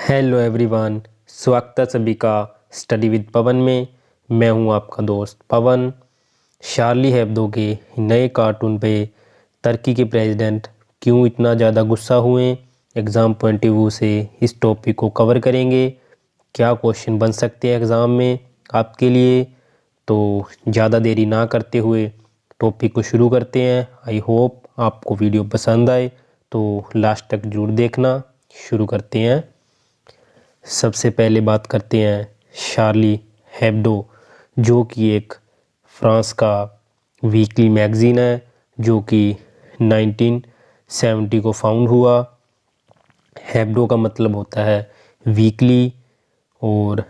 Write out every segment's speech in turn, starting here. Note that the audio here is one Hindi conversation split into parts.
हेलो एवरीवन, स्वागत है सभी का स्टडी विद पवन में। मैं हूं आपका दोस्त पवन। शार्ली हेब्दो के नए कार्टून पे तुर्की के प्रेसिडेंट क्यों इतना ज़्यादा गुस्सा हुए, एग्ज़ाम पॉइंट ऑफ व्यू से इस टॉपिक को कवर करेंगे। क्या क्वेश्चन बन सकते हैं एग्ज़ाम में आपके लिए, तो ज़्यादा देरी ना करते हुए टॉपिक को शुरू करते हैं। आई होप आपको वीडियो पसंद आए, तो लास्ट तक जरूर देखना। शुरू करते हैं। सबसे पहले बात करते हैं शार्ली हेब्दो, जो कि एक फ्रांस का वीकली मैगज़ीन है, जो कि 1970 को फाउंड हुआ। हेब्दो का मतलब होता है वीकली, और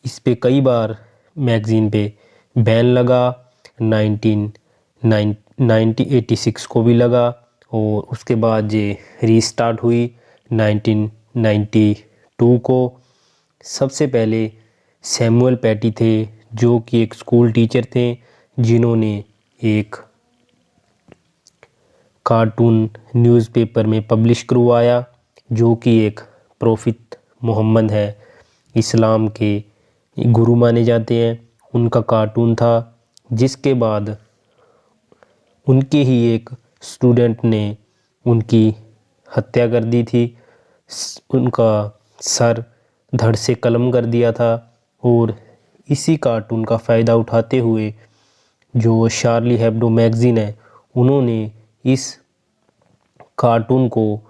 इस पे कई बार मैगज़ीन पे बैन लगा। 1986 को भी लगा, और उसके बाद ये रीस्टार्ट हुई 1992 को। सबसे पहले सैमुअल पैटी थे, जो कि एक स्कूल टीचर थे, जिन्होंने एक कार्टून न्यूज़पेपर में पब्लिश करवाया, जो कि एक प्रॉफिट मोहम्मद है, इस्लाम के गुरु माने जाते हैं, उनका कार्टून था। जिसके बाद उनके ही एक स्टूडेंट ने उनकी हत्या कर दी थी, उनका सर धड़ से कलम कर दिया था। और इसी कार्टून का फ़ायदा उठाते हुए जो शार्ली हेब्दो मैगज़ीन है, उन्होंने इस कार्टून को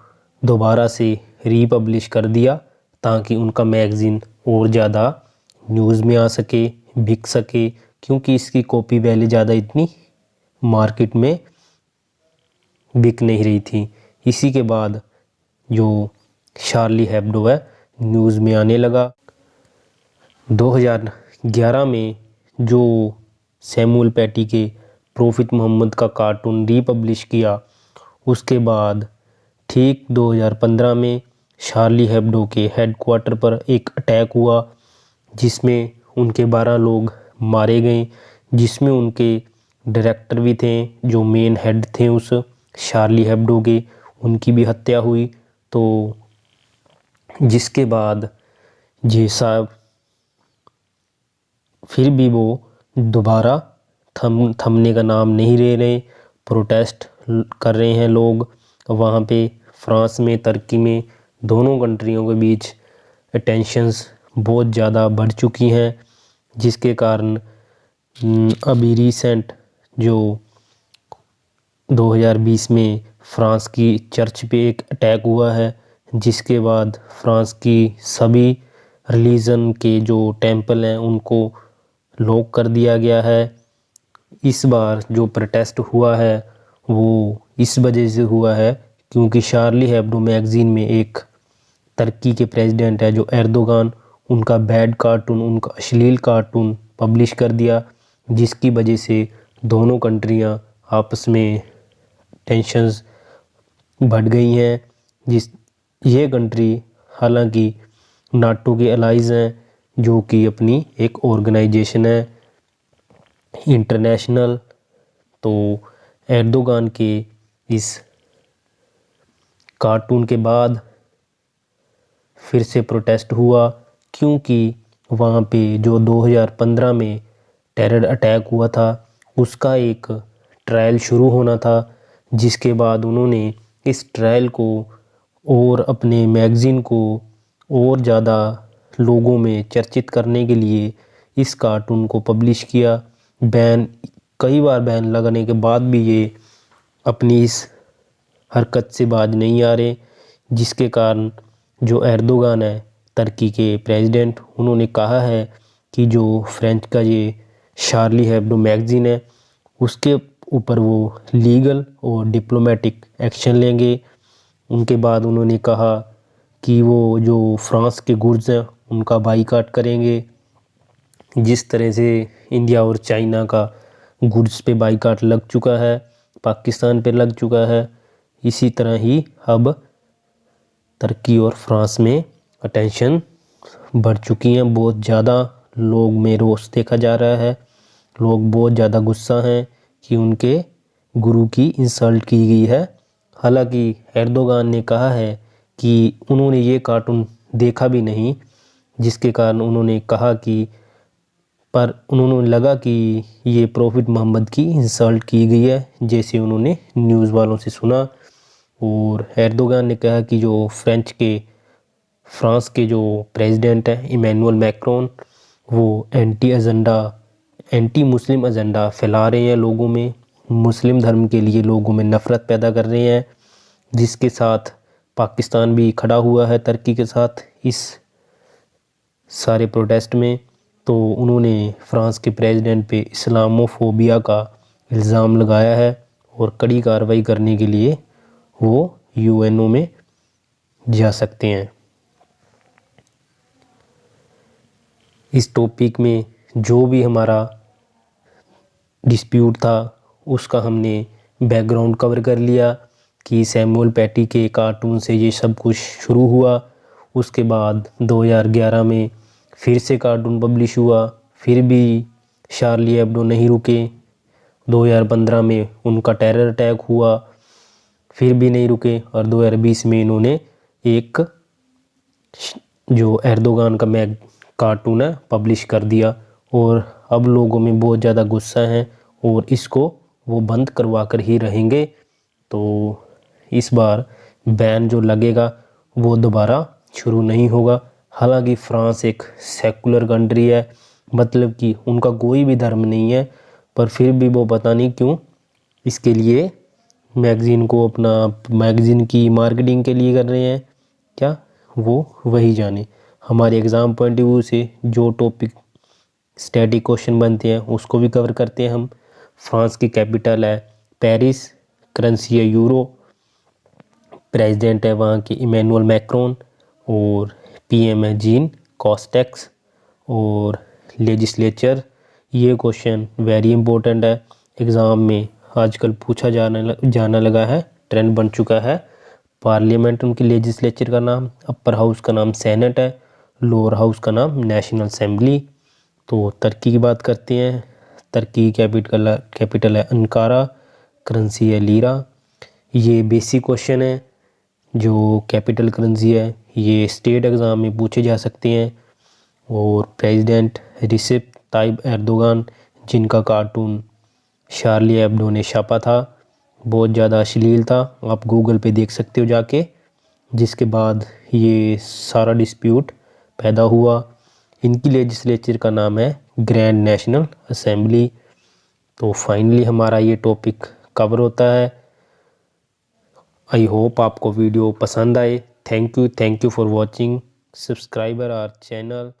दोबारा से रीपब्लिश कर दिया, ताकि उनका मैगज़ीन और ज़्यादा न्यूज़ में आ सके, बिक सके, क्योंकि इसकी कॉपी पहले ज़्यादा इतनी मार्केट में बिक नहीं रही थी। इसी के बाद जो शार्ली हेब्दो है न्यूज़ में आने लगा। 2011 में जो सैमुअल पैटी के प्रॉफिट मोहम्मद का कार्टून रीपब्लिश किया, उसके बाद ठीक 2015 में शार्ली हेब्दो के हेडक्वार्टर पर एक अटैक हुआ, जिसमें उनके 12 लोग मारे गए, जिसमें उनके डायरेक्टर भी थे, जो मेन हेड थे उस शार्ली हेब्दो के, उनकी भी हत्या हुई। तो जिसके बाद जे साहब फिर भी वो दोबारा थमने का नाम नहीं ले रहे, प्रोटेस्ट कर रहे हैं लोग वहाँ पे। फ्रांस में, तुर्की में, दोनों कंट्रियों के बीच टेंशन्स बहुत ज़्यादा बढ़ चुकी हैं, जिसके कारण अभी रिसेंट जो 2020 में फ्रांस की चर्च पे एक अटैक हुआ है, जिसके बाद फ्रांस की सभी रिलीजन के जो टेंपल हैं उनको लॉक कर दिया गया है। इस बार जो प्रोटेस्ट हुआ है वो इस वजह से हुआ है क्योंकि शार्ली हेब्दो मैगज़ीन में एक तुर्की के प्रेसिडेंट है जो एर्दोगान, उनका बैड कार्टून, उनका अश्लील कार्टून पब्लिश कर दिया, जिसकी वजह से दोनों कंट्रियां आपस में टेंशन्स बढ़ गई हैं। ये कंट्री हालांकि नाटो के अलाइज हैं, जो कि अपनी एक ऑर्गेनाइजेशन है इंटरनेशनल। तो एर्दोगान के इस कार्टून के बाद फिर से प्रोटेस्ट हुआ, क्योंकि वहाँ पे जो 2015 में टेरर अटैक हुआ था उसका एक ट्रायल शुरू होना था, जिसके बाद उन्होंने इस ट्रायल को और अपने मैगज़ीन को और ज़्यादा लोगों में चर्चित करने के लिए इस कार्टून को पब्लिश किया। कई बार बैन लगने के बाद भी ये अपनी इस हरकत से बाज नहीं आ रहे, जिसके कारण जो एर्दोगान है तुर्की के प्रेसिडेंट, उन्होंने कहा है कि जो फ्रेंच का ये शार्ली हेब्दो मैगज़ीन है उसके ऊपर वो लीगल और डिप्लोमेटिक एक्शन लेंगे। उनके बाद उन्होंने कहा कि वो जो फ्रांस के गुड्स हैं उनका बाईकाट करेंगे। जिस तरह से इंडिया और चाइना का गुड्स पे बाईकाट लग चुका है, पाकिस्तान पे लग चुका है, इसी तरह ही अब तुर्की और फ्रांस में टेंशन बढ़ चुकी हैं। बहुत ज़्यादा लोग में रोष देखा जा रहा है, लोग बहुत ज़्यादा गुस्सा हैं कि उनके गुरु की इंसल्ट की गई है। हालांकि एर्दोगान ने कहा है कि उन्होंने ये कार्टून देखा भी नहीं, जिसके कारण उन्होंने कहा कि उन्होंने लगा कि ये प्रॉफिट मोहम्मद की इंसल्ट की गई है, जैसे उन्होंने न्यूज़ वालों से सुना। और एर्दोगान ने कहा कि जो फ्रांस के जो प्रेसिडेंट हैं इमैनुअल मैक्रोन, वो एंटी मुस्लिम एजेंडा फैला रहे हैं लोगों में, मुस्लिम धर्म के लिए लोगों में नफ़रत पैदा कर रहे हैं, जिसके साथ पाकिस्तान भी खड़ा हुआ है तुर्की के साथ इस सारे प्रोटेस्ट में। तो उन्होंने फ्रांस के प्रेसिडेंट पे इस्लामोफोबिया का इल्ज़ाम लगाया है और कड़ी कार्रवाई करने के लिए वो यूएनओ में जा सकते हैं। इस टॉपिक में जो भी हमारा डिस्प्यूट था उसका हमने बैकग्राउंड कवर कर लिया कि सैमुअल पैटी के कार्टून से ये सब कुछ शुरू हुआ। उसके बाद 2011 में फिर से कार्टून पब्लिश हुआ, फिर भी शार्ली एब्डो नहीं रुके। 2015 में उनका टेरर अटैक हुआ, फिर भी नहीं रुके। और 2020 में इन्होंने एक जो एर्दोगान का कार्टून है पब्लिश कर दिया, और अब लोगों में बहुत ज़्यादा गुस्सा है और इसको वो बंद करवा कर ही रहेंगे। तो इस बार बैन जो लगेगा वो दोबारा शुरू नहीं होगा। हालांकि फ्रांस एक सेकुलर कंट्री है, मतलब कि उनका कोई भी धर्म नहीं है, पर फिर भी वो पता नहीं क्यों इसके लिए मैगज़ीन की मार्केटिंग के लिए कर रहे हैं, क्या वो वही जाने। हमारे एग्ज़ाम पॉइंट ऑफ व्यू से जो टॉपिक स्टैटिक क्वेश्चन बनते हैं उसको भी कवर करते हैं हम। फ्रांस की कैपिटल है पेरिस, करेंसी है यूरो, प्रेसिडेंट है वहाँ के इमैनुअल मैक्रोन, और पीएम है जीन कॉस्टेक्स, और लेजिस्लेचर। ये क्वेश्चन वेरी इंपॉर्टेंट है, एग्ज़ाम में आजकल पूछा जाना लगा है, ट्रेंड बन चुका है। पार्लियामेंट उनकी लेजिस्लेचर का नाम, अपर हाउस का नाम सेनेट है, लोअर हाउस का नाम नेशनल असेंबली। तो तुर्की की बात करते हैं। तुर्की की कैपिटल है अंकारा, करेंसी है लीरा। ये बेसिक क्वेश्चन है, जो कैपिटल करेंसी है ये स्टेट एग्ज़ाम में पूछे जा सकते हैं। और प्रेसिडेंट रिसेप ताइप एर्दोगान, जिनका कार्टून शार्ली एब्डो ने छापा था, बहुत ज़्यादा अश्लील था, आप गूगल पे देख सकते हो जाके, जिसके बाद ये सारा डिस्प्यूट पैदा हुआ। इनकी लेजिस्लेचर का नाम है ग्रैंड नेशनल असेंबली। तो फाइनली हमारा ये टॉपिक कवर होता है। आई होप आपको वीडियो पसंद आए। Thank you for watching. Subscriber our channel.